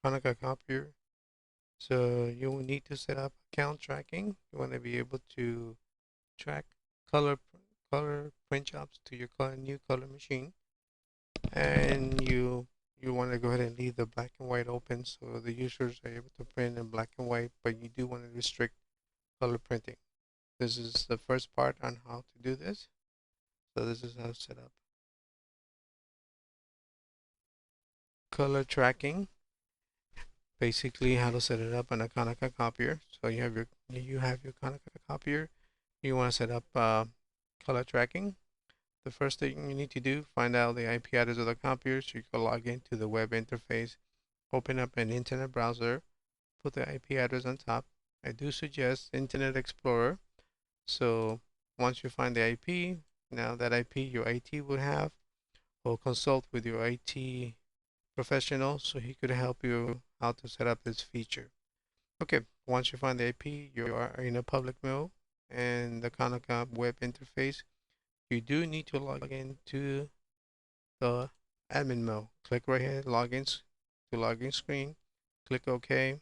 Konica copier. So you will need to set up account tracking. You want to be able to track color color print jobs to your new color machine, and you want to go ahead and leave the black and white open so the users are able to print in black and white, but you do want to restrict color printing. This is the first part on how to do this. So this is how to set up color tracking. Basically, how to set it up on a Konica copier. So you have your Konica copier. You want to set up color tracking. The first thing you need to do, find out the IP address of the copier. So you can log into the web interface, open up an internet browser, put the IP address on top. I do suggest Internet Explorer. So once you find the IP, now that IP your IT will have, or consult with your IT professional so he could help you how to set up this feature. Okay, once you find the IP, you are in a public mode and the Konica web interface. You do need to log into the admin mode. Click right here, logins to login screen. Click OK.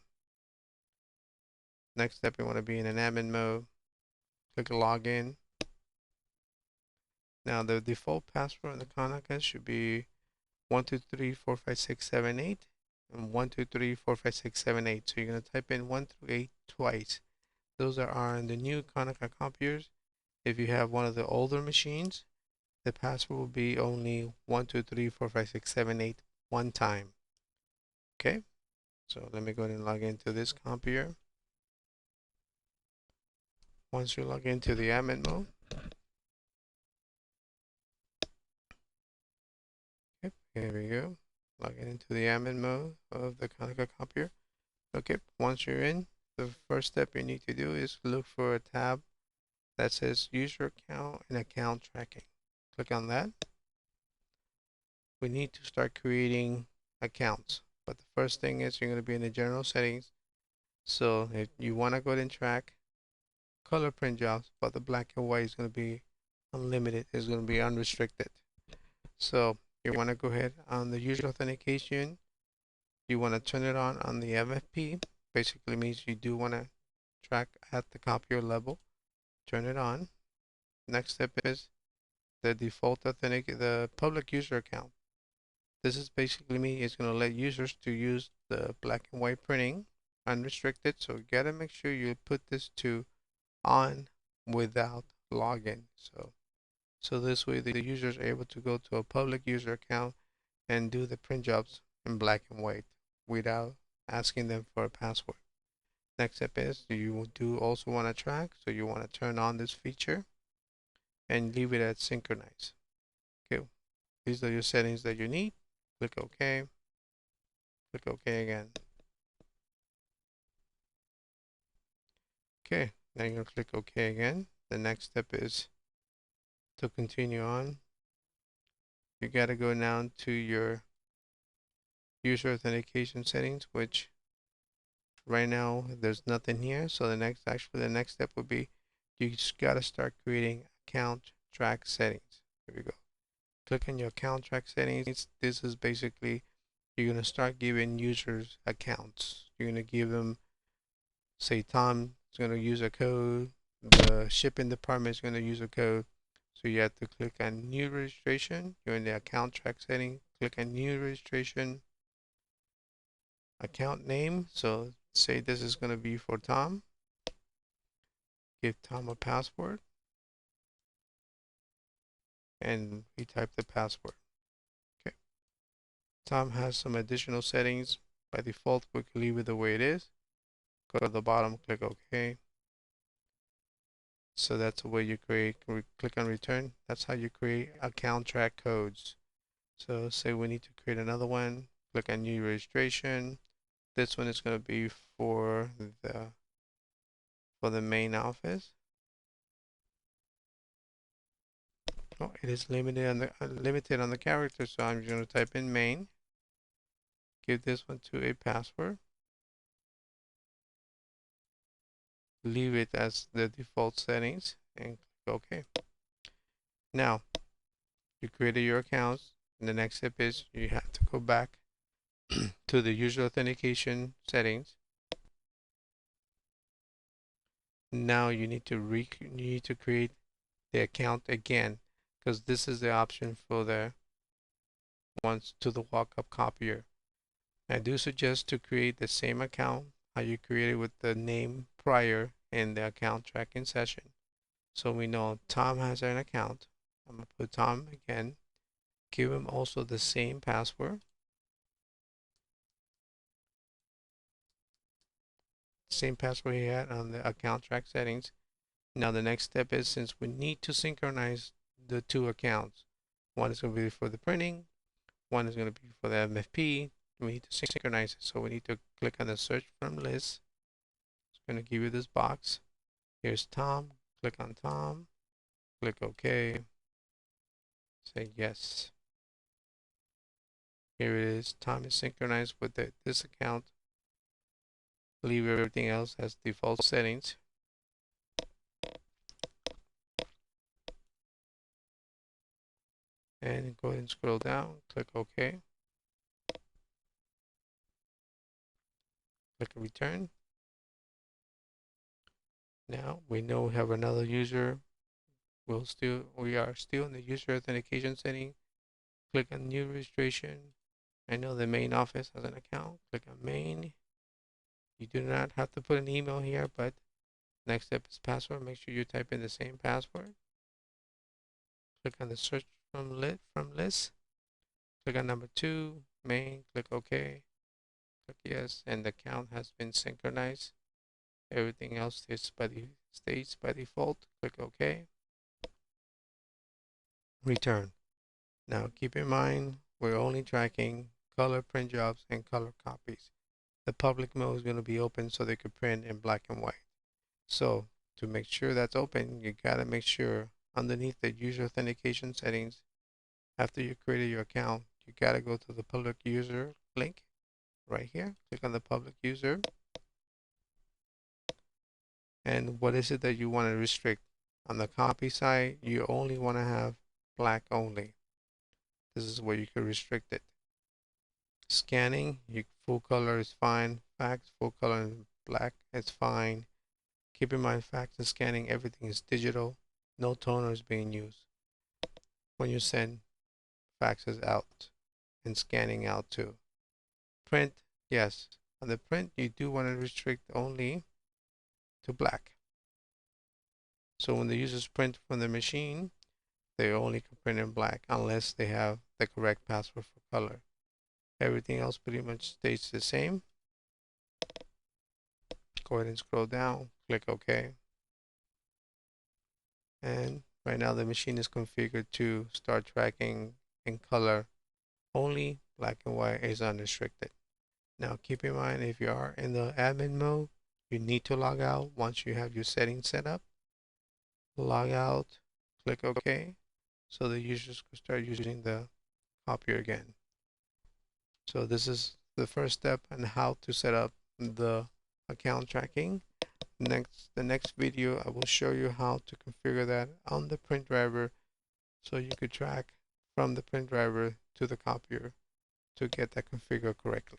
Next step, you want to be in an admin mode. Click login. Now the default password in the Konica should be 1234567 and 1234567. So you're going to type in 1 through 8 twice. Those are in the new Konica copiers. If you have one of the older machines, the password will be only 1234567 one time. Okay, so let me go ahead and log into this copier. Once you log into the admin mode, okay, here we go. Log into the admin mode of the Konica copier. Okay, once you're in, the first step you need to do is look for a tab that says user account and account tracking. Click on that. We need to start creating accounts. But the first thing is you're going to be in the general settings. So if you want to go ahead and track color print jobs, but the black and white is going to be unlimited, it's going to be unrestricted. So you want to go ahead on the user authentication. You want to turn it on the MFP. Basically means you do want to track at the copier level. Turn it on. Next step is the default the public user account. This is basically me. It's going to let users to use the black and white printing unrestricted. So you gotta make sure you put this to on without login. So this way the users are able to go to a public user account and do the print jobs in black and white without asking them for a password. Next step is you do also want to track. So you want to turn on this feature and leave it at synchronize. Okay, these are your settings that you need. Click OK. Click OK again. Okay, now you're going to click OK again. The next step is to continue on. You got to go now to your user authentication settings, which right now there's nothing here. So the next step would be you just got to start creating account track settings. Here we go. Click on your account track settings. This is basically you're going to start giving users accounts. You're going to give them, say Tom is going to use a code, the shipping department is going to use a code. So you have to click on new registration. You're in the account track setting. Click on new registration. Account name. So say this is going to be for Tom. Give Tom a password. And we type the password. Okay. Tom has some additional settings. By default, we can leave it the way it is. Go to the bottom, click OK. So that's the way you create, click on return. That's how you create account track codes. So say we need to create another one, click on new registration. This one is going to be for the main office. Oh, it is limited on the character, so I'm going to type in main. Give this one to a password. Leave it as the default settings and click OK. Now, you created your accounts, and the next step is you have to go back to the user authentication settings. Now you need to create the account again, because this is the option for the ones to the walk-up copier. I do suggest to create the same account how you created with the name prior in the account tracking session. So we know Tom has an account. I'm gonna put Tom again. Give him also the same password. Same password he had on the account track settings. Now the next step is, since we need to synchronize the two accounts, one is going to be for the printing, one is going to be for the MFP. We need to synchronize it, so we need to click on the search from list. It's going to give you this box. Here's Tom. Click on Tom. Click OK. Say yes. Here it is. Tom is synchronized with this account. Leave everything else as default settings. And go ahead and scroll down. Click OK. Click return. Now we know we have another user. We are still in the user authentication setting. Click on new registration. I know the main office has an account. Click on main. You do not have to put an email here, but next step is password. Make sure you type in the same password. Click on the search from list. Click on number 2, main. Click OK. Click yes, and the account has been synchronized. Everything else stays by default. Click OK. Return. Now keep in mind, we're only tracking color print jobs and color copies. The public mode is going to be open so they could print in black and white. So to make sure that's open, you gotta make sure underneath the user authentication settings, after you created your account, you gotta go to the public user link right here. Click on the public user. And what is it that you want to restrict? On the copy side, you only want to have black only. This is where you can restrict it. Scanning, full color is fine. Fax, full color and black, it's fine. Keep in mind, fax and scanning, everything is digital. No toner is being used when you send faxes out and scanning out too. Print, yes. On the print, you do want to restrict only to black. So when the users print from the machine, they only can print in black unless they have the correct password for color. Everything else pretty much stays the same. Go ahead and scroll down, click OK. And right now the machine is configured to start tracking in color only. Black and white is unrestricted. Now keep in mind, if you are in the admin mode, you need to log out once you have your settings set up. Log out, click OK, so the users can start using the copier again. So this is the first step on how to set up the account tracking. The next video I will show you how to configure that on the print driver, so you could track from the print driver to the copier to get that configured correctly.